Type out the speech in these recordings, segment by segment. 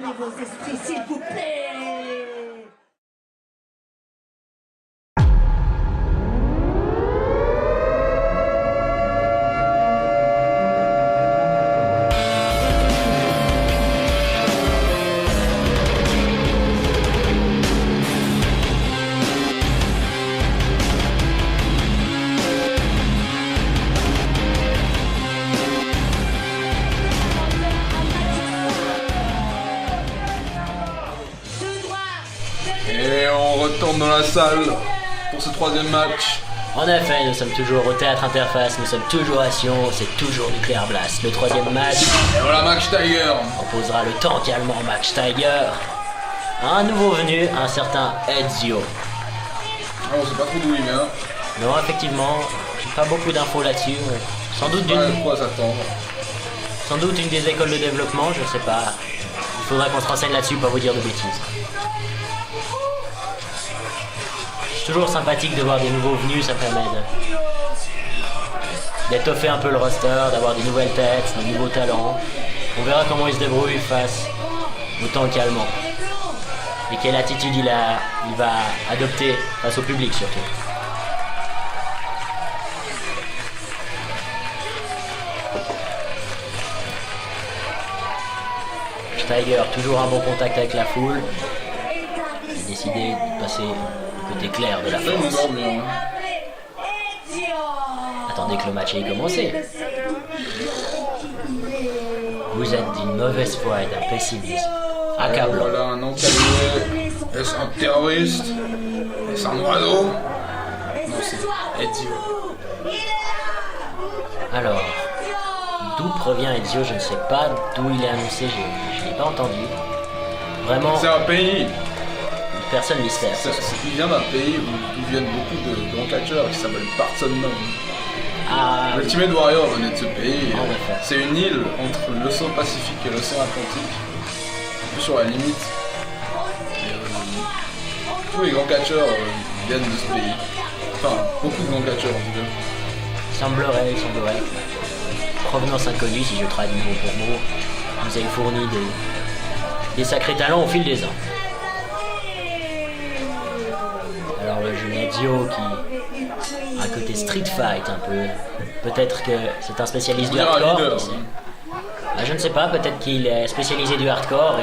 Calmez vos esprits, s'il vous plaît. Et on retourne dans la salle pour ce troisième match. En effet, nous sommes toujours au Théâtre Interface, nous sommes toujours à Sion, c'est toujours Nuclear Blast. Le troisième match Et voilà Max Tiger. opposera le tank allemand Max Tiger à un nouveau venu, un certain Ezio. Ah, on sait pas trop d'où il vient. Non, effectivement, j'ai pas beaucoup d'infos là-dessus. Sans doute Pas à d'une, quoi s'attendre. sans doute une des écoles de développement, je sais pas. Il faudra qu'on se renseigne là-dessus, pas vous dire de bêtises. C'est toujours sympathique de voir des nouveaux venus, ça permet d'étoffer un peu le roster, d'avoir des nouvelles têtes, des nouveaux talents. On verra comment ils se débrouillent face au tank allemand. Et quelle attitude il va adopter face au public surtout. Tiger, toujours un bon contact avec la foule. Il a décidé de passer du côté clair de la Ça nous force. dort bien. Attendez que le match ait commencé. Vous êtes d'une mauvaise foi et d'un pessimisme accablant. Voilà un encadré. Est-ce un terroriste? Est-ce un oiseau? Non, c'est Ezio. Alors, d'où provient Ezio? Je ne sais pas d'où il est annoncé, je n'ai pas entendu. Vraiment, C'est un pays. personne mystère. Il vient d'un pays où viennent beaucoup de grands catcheurs qui s'appelle Barcelone. Ah, Ultimate Warrior venait de ce pays. En effet. C'est une île entre l'océan Pacifique et l'océan Atlantique, un peu sur la limite. Et, tous les grands catcheurs viennent de ce pays. Enfin, beaucoup de grands catcheurs en tout cas. semblerait. Provenance inconnue, si je traduis mot pour mot, nous avez fourni des sacrés talents au fil des ans. Alors le jeune Ezio qui a un côté street fight un peu, peut-être que c'est un spécialiste du On dirait un hardcore. leader, qui sait. hein. Ah, je ne sais pas, peut-être qu'il est spécialisé du hardcore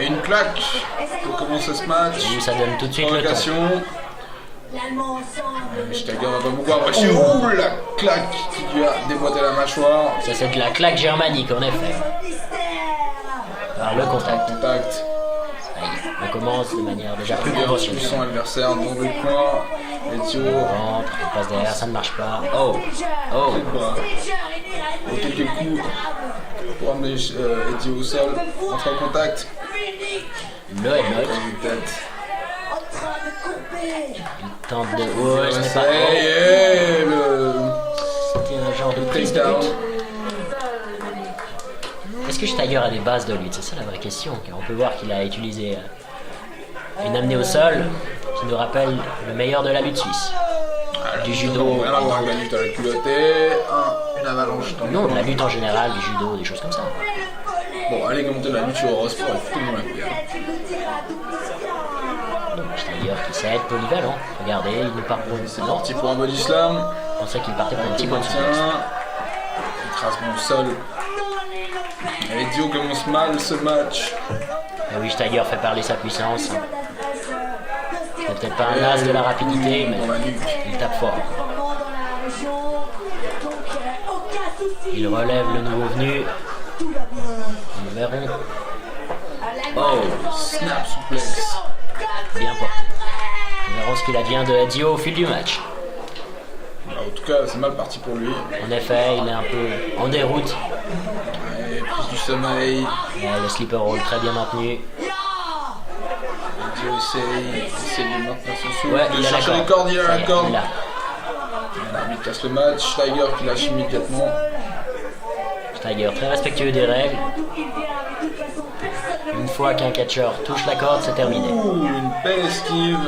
et Une claque pour commencer ce match. ça donne tout de suite le ton. Provocation. Tiger va pas beaucoup apprécier. Ouh, la claque qui lui a déboîté la mâchoire. Ça c'est de la claque germanique en effet. Alors le contact. Contact. Aïe, on commence de manière déjà plus Pousse conventionnelle. son adversaire dans le coin. Ezio. Rentre, il passe derrière, ça ne marche pas. Oh, oh. Et quelques coups pour amener Ezio au sol. Entre en contact. Le headlock. Une tête. Il tente de. Ouais, ce n'est pas. Et le C'était un genre de prise de takedown. lutte. Est-ce que Tiger a des bases de lutte? C'est ça la vraie question. Car on peut voir qu'il a utilisé une amenée au sol qui nous rappelle le meilleur de la lutte suisse. Du judo. Rien à voir avec la lutte à la culottée. Une avalanche dans le Non, de coin. la lutte en général, du judo, des choses comme ça. Bon, allez commenter la lutte sur Eurosport et tout le monde la pierre. Donc Tiger qui sait être polyvalent. Regardez, il nous part pour une. C'est Non, parti pour un body slam. je pensais qu'il partait pour un petit point de Tiens. suplex. Écrasement au sol. Et Ezio commence mal ce match. Et oui, Tiger fait parler sa puissance. C'est peut-être pas un as de la rapidité, mais Dans la nuque. il tape fort. Il relève le nouveau venu. Nous verrons. Oh, snap suplex. Bien porté. Nous verrons ce qu'il advient de Ezio au fil du match. En tout cas, c'est mal parti pour lui. En effet, il est un peu en déroute. Et prise du sommeil. Mais le sleeper roll très bien maintenu. Ezio essaye de maintenir son souffle. Ouais, il a la cherche corde. les cordes, il a Ça la y est, corde. il l'a. L'arbitre casse le match. Tiger qui lâche immédiatement. Tiger très respectueux des règles. Une fois qu'un catcheur touche la corde, c'est terminé. Ouh, une belle esquive.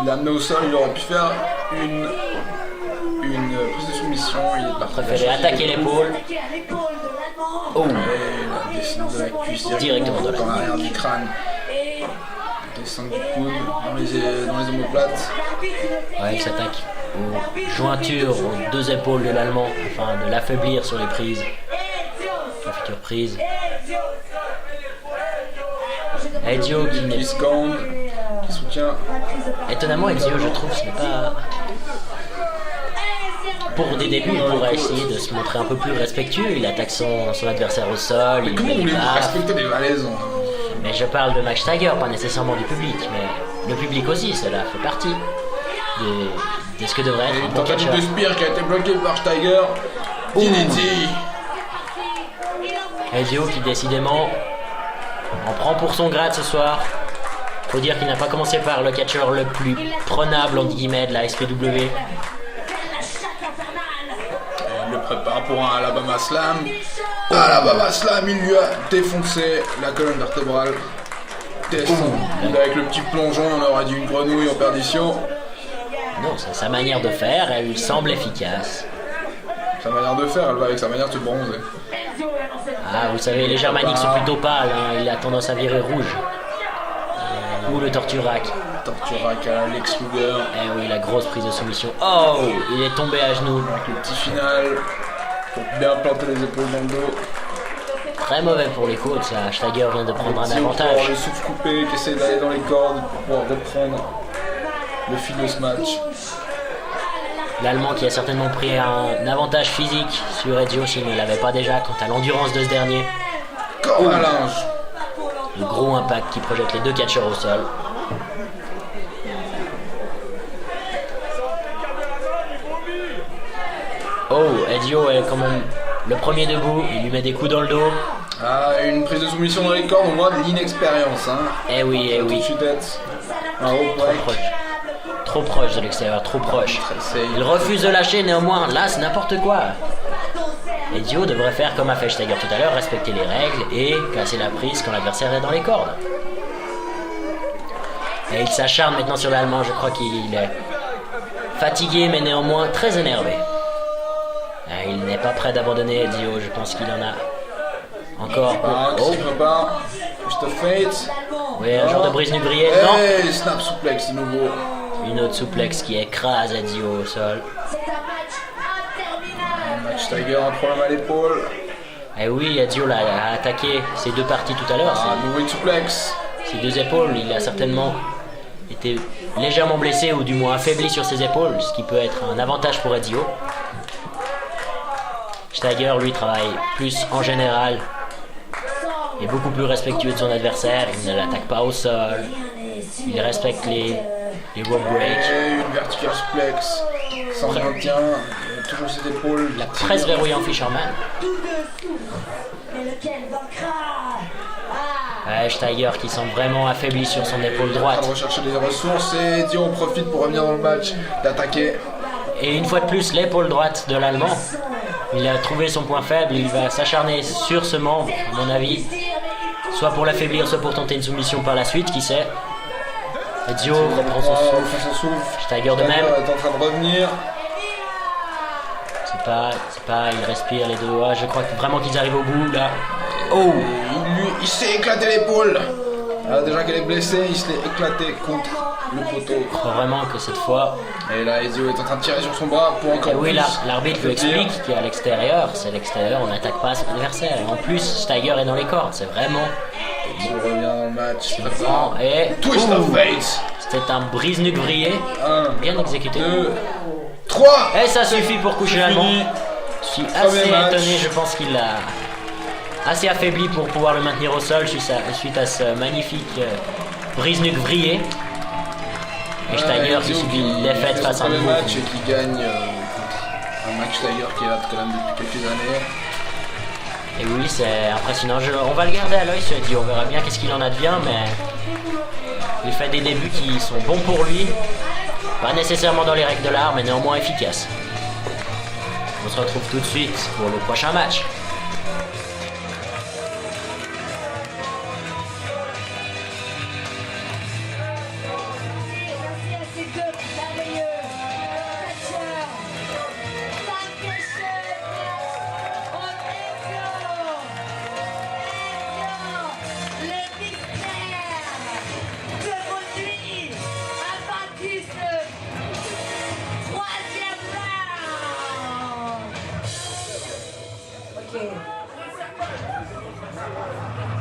Il l'a amené au sol, il aurait pu faire une prise de soumission. Il est parti Préféré attaquer l'épaule. Oh, Et il a décidé de la cuisse directement dans dans la l'arrière du crâne. Descend du coude dans les omoplates. Ouais, il s'attaque aux jointures, aux deux épaules de l'Allemand afin de l'affaiblir sur les prises. La future prise. Ezio qui n'est Qui scande, qui soutient. étonnamment, Ezio, je trouve, ce n'est pas. Pour des débuts, il pourrait essayer de se montrer un peu plus respectueux. Il attaque son adversaire au sol. Mais Il comment met des voulez-vous baffes. respecter les valaisons? Mais je parle de Max Steiger, pas nécessairement du public. Mais le public aussi, cela fait partie de ce que devrait être Et un bon tentative catcheur. de spear qui a été bloqué par Steiger. DDT. Ezio qui décidément en prend pour son grade ce soir. Faut dire qu'il n'a pas commencé par le catcheur le plus prenable entre guillemets de la SPW. Il le prépare pour un Alabama Slam. Alabama Slam, il lui a défoncé la colonne vertébrale. Descend. Avec le petit plongeon, on aurait dit une grenouille en perdition. Non, c'est sa manière de faire, elle semble efficace. Sa manière de faire, elle va avec sa manière de se bronzer. Ah, vous savez, les germaniques sont plutôt pâles, hein, il a tendance à virer rouge. Ou le torturac. Torturac à Lex Luger. Eh oui, la grosse prise de soumission. Oh, il est tombé à genoux. Avec le petit final. Pour bien planter les épaules dans le dos. Très mauvais pour les côtes, ça. Steiger vient de prendre un Ezio pour avoir avantage. le souffle coupé, qui essaie d'aller dans les cordes pour pouvoir reprendre le fil de ce match. L'Allemand qui a certainement pris un avantage physique sur Ezio s'il ne l'avait pas déjà quant à l'endurance de ce dernier. Corde à linge. Le gros impact qui projette les deux catcheurs au sol. Oh, Ezio est quand même le premier debout, il lui met des coups dans le dos. Ah, une prise de soumission dans les cordes, on voit de l'inexpérience. Hein. Eh oui, Tout de suite être un haut trop break. proche. Trop proche de l'extérieur, trop proche. Essaye. Il refuse de lâcher néanmoins, là c'est n'importe quoi. Ezio devrait faire comme a fait Steiger tout à l'heure, respecter les règles et casser la prise quand l'adversaire est dans les cordes. Et il s'acharne maintenant sur l'Allemand, je crois qu'il est fatigué mais néanmoins très énervé. Il n'est pas prêt d'abandonner Ezio, je pense qu'il en a encore. Qui Oh, se prépare. Just a fate. oui, un genre de brise nubrier, non. Hey, snap suplex de nouveau. Une autre souplex qui écrase Ezio au sol. Match Steiger, un problème à l'épaule. Eh oui, Ezio a attaqué ces deux parties tout à l'heure. Ah, nouveau une suplex. Ses deux épaules, il a certainement été légèrement blessé ou du moins affaibli sur ses épaules, ce qui peut être un avantage pour Ezio. Steiger, lui, travaille plus en général, est beaucoup plus respectueux de son adversaire, il ne l'attaque pas au sol, il respecte les rope breaks. Et une vertical suplex. Sans maintien. Toujours ses épaules. La presse verrouillant Fisherman. Ouais, Steiger qui semble vraiment affaibli sur son épaule On droite. va rechercher des ressources et Ezio en profite pour revenir dans le match, d'attaquer. Et une fois de plus, l'épaule droite de l'Allemand. Il a trouvé son point faible, il va s'acharner sur ce membre, à mon avis. Soit pour l'affaiblir, soit pour tenter une soumission par la suite, qui sait. Ezio reprend son souffle. Steiger de même. est en train de revenir. C'est pas, il respire les deux doigts. Je crois vraiment qu'ils arrivent au bout là. Oh! Il s'est éclaté l'épaule. Alors déjà qu'elle est blessée, il se l'est éclaté contre le poteau. Je crois vraiment que cette fois. Et là, Ezio est en train de tirer sur son bras pour encore Et oui, plus. là, l'arbitre lui explique qu'à l'extérieur, c'est l'extérieur, on n'attaque pas son adversaire. Et en plus, Steiger est dans les cordes, c'est vraiment. Ezio revient dans le match. Grand et. Twist of Ouh. fate. C'était un brise-nuque vrillé, 1, bien exécuté. 2, 3. Et ça suffit pour coucher l'Allemand. Fini. Je suis Premier assez match. étonné, je pense qu'il l'a assez affaibli pour pouvoir le maintenir au sol suite à ce magnifique brise-nuque vrillé. Et Steiger qui subit une défaite face à un nouveau nouveau. match et qui gagne contre un Max Steiger qui est là quand même depuis quelques années. Et oui, c'est impressionnant. On va le garder à l'œil, ce dit. On verra bien qu'est-ce qu'il en advient, mais il fait des débuts qui sont bons pour lui. Pas nécessairement dans les règles de l'art, mais néanmoins efficaces. On se retrouve tout de suite pour le prochain match.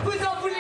Vous en voulez